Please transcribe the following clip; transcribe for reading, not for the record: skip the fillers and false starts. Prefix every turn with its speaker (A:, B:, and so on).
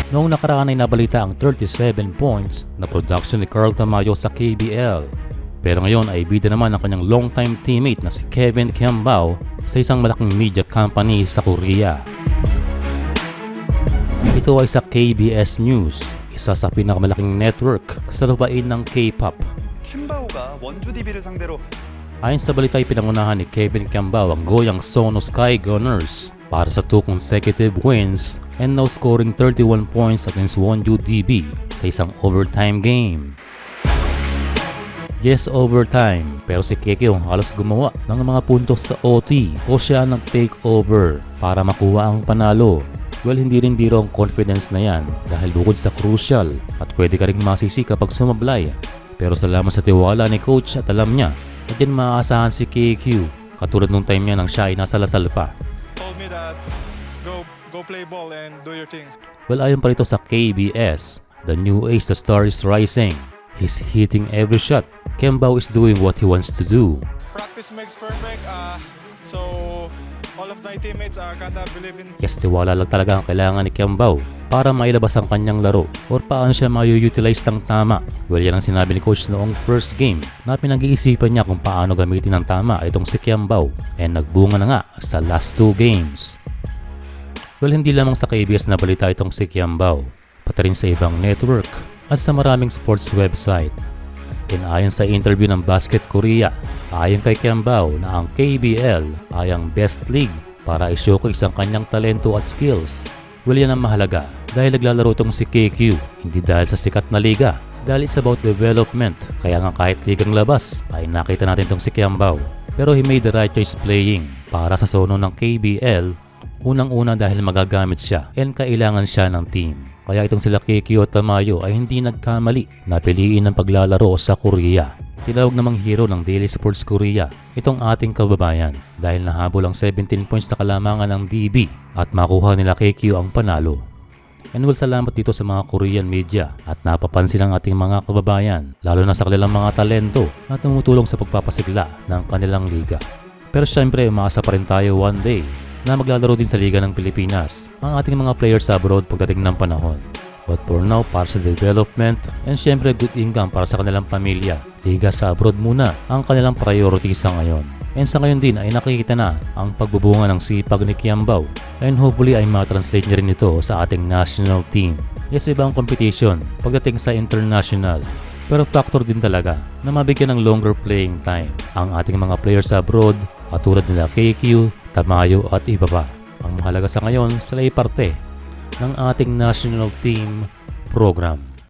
A: Noong nakaraan ay nabalita ang 37 points na production ni Carl Tamayo sa KBL. Pero ngayon ay bida naman ang kanyang longtime teammate na si Kevin Kiambao sa isang malaking media company sa Korea. Ito ay sa KBS News, isa sa pinakamalaking network sa lupain ng K-pop.
B: 킴바오가 원주 DB를 상대로
A: Ayon sa balita ay pinangunahan ni Kevin Kiambao ang Goyang Sono Sky Gunners para sa 2 consecutive wins and now scoring 31 points against Wonju DB sa isang overtime game. Yes, overtime, pero si Kekyo halos gumawa ng mga puntos sa OT o siya nag-take over para makuha ang panalo. Well, hindi rin biro ang confidence na yan dahil bukod sa crucial at pwede ka rin masisi kapag sumablay. Pero salamat sa tiwala ni coach at alam niya na din maaasahan si KQ katulad nung time niya nang siya ay nasa Lasal pa.
C: Told me that go play ball and do your thing.
A: Well, ayon pa rito sa KBS, the new age, the star is rising. He's hitting every shot. Kiambao is doing what he wants to do.
C: Practice makes perfect. So all of my teammates kinda believe in.
A: Yes, tiwala lang talaga ang kailangan ni Kiambao para mailabas ang kanyang laro or paano siya ma-utilize ng tama. Well, yan ang sinabi ni coach noong first game na pinag-iisipan niya kung paano gamitin ng tama itong si Kiambao and nagbunga na nga sa last 2 games. Well, hindi lamang sa KBS na balita itong si Kiambao, pati rin sa ibang network at sa maraming sports website. And ayon sa interview ng Basket Korea, ayon kay Kiambao na ang KBL ay ang best league para i-showcase ang kanyang talento at skills. Well, yan ang mahalaga dahil naglalaro itong si KQ, hindi dahil sa sikat na liga, dahil it's about development. Kaya nga kahit ligang labas ay nakita natin itong si Kiambao. Pero he made the right choice playing para sa sono ng KBL, unang-una dahil magagamit siya and kailangan siya ng team. Kaya itong sila KQ at Tamayo ay hindi nagkamali na piliin ng paglalaro sa Korea. Tinawag namang hero ng Daily Sports Korea itong ating kababayan dahil nahabol ang 17 points na kalamangan ng DB at makuha nila KQ ang panalo. And well, salamat dito sa mga Korean media at napapansin ang ating mga kababayan lalo na sa kanilang mga talento na tumutulong sa pagpapasigla ng kanilang liga. Pero syempre, umaasa pa rin tayo one day na maglalaro din sa Liga ng Pilipinas ang ating mga players sa abroad pagdating ng panahon. But for now, para sa development and syempre good income para sa kanilang pamilya, liga sa abroad muna ang kanilang priority sa ngayon. And sa ngayon din ay nakikita na ang pagbubunga ng sipag ni Kiambao and hopefully ay ma-translate niya rin ito sa ating national team. Yes, ibang competition pagdating sa international. Pero factor din talaga na mabigyan ng longer playing time ang ating mga players sa abroad at tulad nila KQ, Tamayo at iba pa. Ang mahalaga sa ngayon sila ay parte ng ating national team program.